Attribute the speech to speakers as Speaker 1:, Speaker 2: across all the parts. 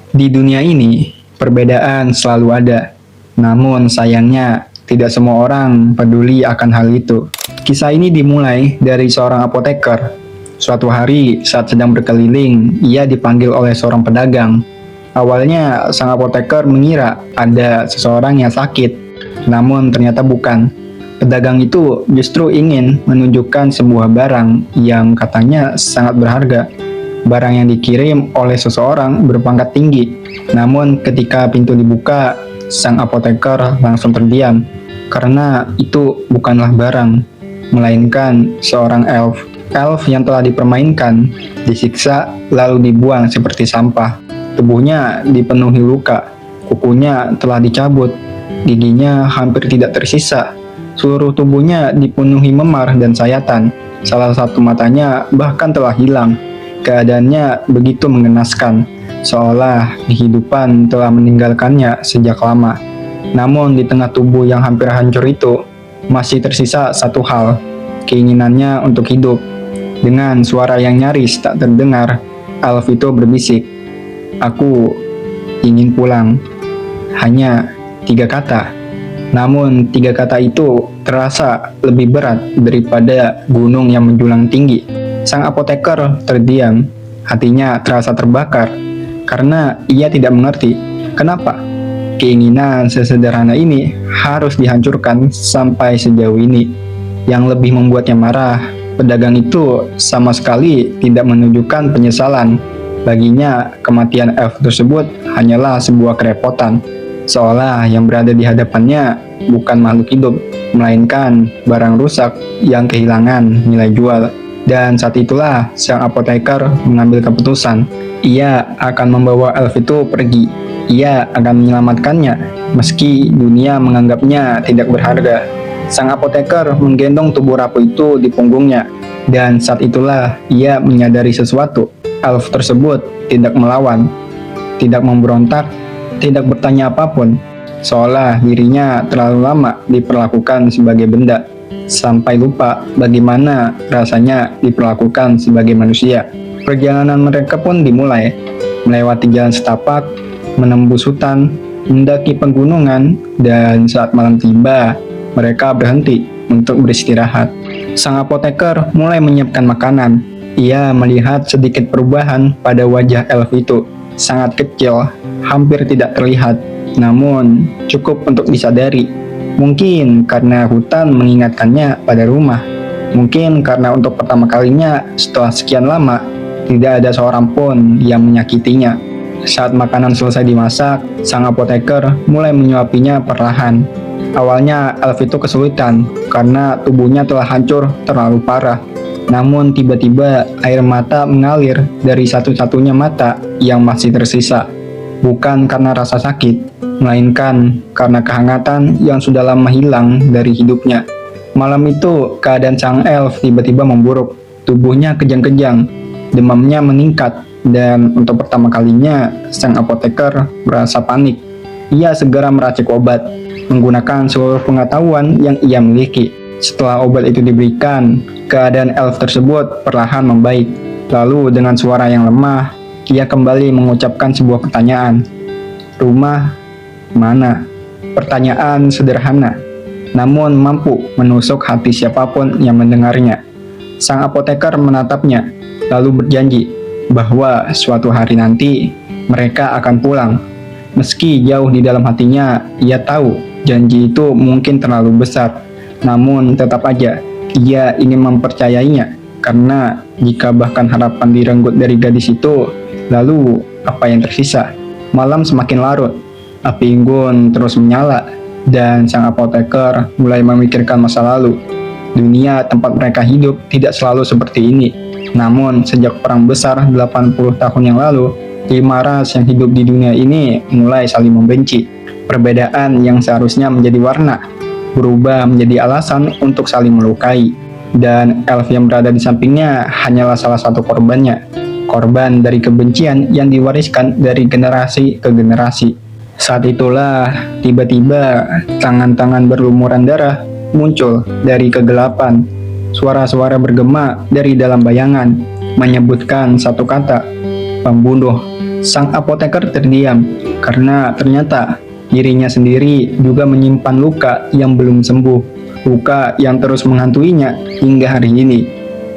Speaker 1: Di dunia ini, perbedaan selalu ada. Namun sayangnya, tidak semua orang peduli akan hal itu. Kisah ini dimulai dari seorang apoteker. Suatu hari, saat sedang berkeliling, ia dipanggil oleh seorang pedagang. Awalnya, sang apoteker mengira ada seseorang yang sakit, namun ternyata bukan. Pedagang itu justru ingin menunjukkan sebuah barang yang katanya sangat berharga. Barang yang dikirim oleh seseorang berpangkat tinggi. Namun ketika pintu dibuka, sang apoteker langsung terdiam. Karena itu bukanlah barang, melainkan seorang elf. Elf yang telah dipermainkan, disiksa, lalu dibuang seperti sampah. Tubuhnya dipenuhi luka, kukunya telah dicabut, giginya hampir tidak tersisa. Seluruh tubuhnya dipenuhi memar dan sayatan. Salah satu matanya bahkan telah hilang. Keadaannya begitu mengenaskan, seolah kehidupan telah meninggalkannya sejak lama. Namun di tengah tubuh yang hampir hancur itu, masih tersisa satu hal, keinginannya untuk hidup. Dengan suara yang nyaris tak terdengar, elf itu berbisik, "Aku ingin pulang." Hanya 3 kata. Namun 3 kata itu terasa lebih berat daripada gunung yang menjulang tinggi. Sang apoteker terdiam, hatinya terasa terbakar karena ia tidak mengerti kenapa keinginan sesederhana ini harus dihancurkan sampai sejauh ini. Yang lebih membuatnya marah, pedagang itu sama sekali tidak menunjukkan penyesalan. Baginya, kematian elf tersebut hanyalah sebuah kerepotan. Seolah yang berada di hadapannya bukan makhluk hidup, melainkan barang rusak yang kehilangan nilai jual. Dan saat itulah sang apoteker mengambil keputusan. Ia akan membawa elf itu pergi. Ia akan menyelamatkannya, meski dunia menganggapnya tidak berharga. Sang apoteker menggendong tubuh rapuh itu di punggungnya. Dan saat itulah ia menyadari sesuatu. Elf tersebut tidak melawan, tidak memberontak, tidak bertanya apapun, seolah dirinya terlalu lama diperlakukan sebagai benda, sampai lupa bagaimana rasanya diperlakukan sebagai manusia. Perjalanan mereka pun dimulai, melewati jalan setapak, menembus hutan, mendaki pegunungan, dan saat malam tiba, mereka berhenti untuk beristirahat. Sang apoteker mulai menyiapkan makanan. Ia melihat sedikit perubahan pada wajah elf itu. Sangat kecil, hampir tidak terlihat, namun cukup untuk disadari. Mungkin karena hutan mengingatkannya pada rumah. Mungkin karena untuk pertama kalinya setelah sekian lama, tidak ada seorang pun yang menyakitinya. Saat makanan selesai dimasak, sang apoteker mulai menyuapinya perlahan. Awalnya elf itu kesulitan karena tubuhnya telah hancur terlalu parah. Namun tiba-tiba air mata mengalir dari satu-satunya mata yang masih tersisa. Bukan karena rasa sakit, melainkan karena kehangatan yang sudah lama hilang dari hidupnya. Malam itu, keadaan sang elf tiba-tiba memburuk. Tubuhnya kejang-kejang, demamnya meningkat, dan untuk pertama kalinya, sang apoteker merasa panik. Ia segera meracik obat, menggunakan seluruh pengetahuan yang ia miliki. Setelah obat itu diberikan, keadaan elf tersebut perlahan membaik. Lalu dengan suara yang lemah, ia kembali mengucapkan sebuah pertanyaan. "Rumah mana?" Pertanyaan sederhana, namun mampu menusuk hati siapapun yang mendengarnya. Sang apoteker menatapnya, lalu berjanji bahwa suatu hari nanti mereka akan pulang. Meski jauh di dalam hatinya, ia tahu janji itu mungkin terlalu besar. Namun tetap aja, ia ingin mempercayainya, karena jika bahkan harapan direnggut dari gadis itu, lalu apa yang tersisa? Malam semakin larut, api unggun terus menyala, dan sang apoteker mulai memikirkan masa lalu. Dunia tempat mereka hidup tidak selalu seperti ini. Namun sejak perang besar 80 tahun yang lalu, 5 ras yang hidup di dunia ini mulai saling membenci. Perbedaan yang seharusnya menjadi warna berubah menjadi alasan untuk saling melukai, dan elf yang berada di sampingnya hanyalah salah satu korbannya, korban dari kebencian yang diwariskan dari generasi ke generasi. Saat itulah tiba-tiba tangan-tangan berlumuran darah muncul dari kegelapan. Suara-suara bergema dari dalam bayangan menyebutkan satu kata, "Pembunuh." Sang apoteker terdiam karena ternyata dirinya sendiri juga menyimpan luka yang belum sembuh, luka yang terus menghantuinya hingga hari ini.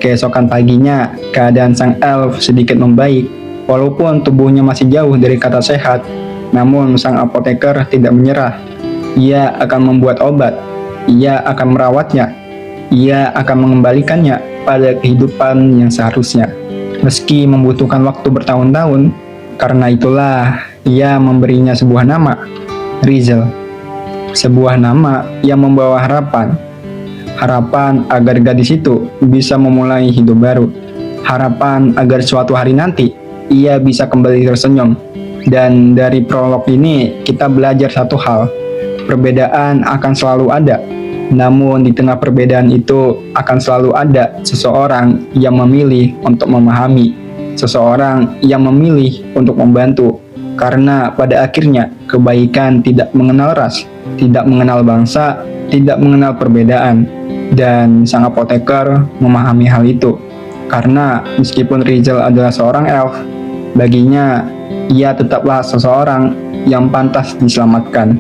Speaker 1: Keesokan paginya, keadaan sang elf sedikit membaik. Walaupun tubuhnya masih jauh dari kata sehat, namun sang apoteker tidak menyerah. Ia akan membuat obat, ia akan merawatnya, ia akan mengembalikannya pada kehidupan yang seharusnya. Meski membutuhkan waktu bertahun-tahun, karena itulah ia memberinya sebuah nama, Rizel. Sebuah nama yang membawa harapan. Harapan agar gadis itu bisa memulai hidup baru. Harapan agar suatu hari nanti ia bisa kembali tersenyum. Dan dari prolog ini kita belajar satu hal. Perbedaan akan selalu ada. Namun di tengah perbedaan itu akan selalu ada seseorang yang memilih untuk memahami. Seseorang yang memilih untuk membantu. Karena pada akhirnya kebaikan tidak mengenal ras, tidak mengenal bangsa, tidak mengenal perbedaan. Dan sang apoteker memahami hal itu. Karena meskipun Rizel adalah seorang elf, baginya ia tetaplah seseorang yang pantas diselamatkan.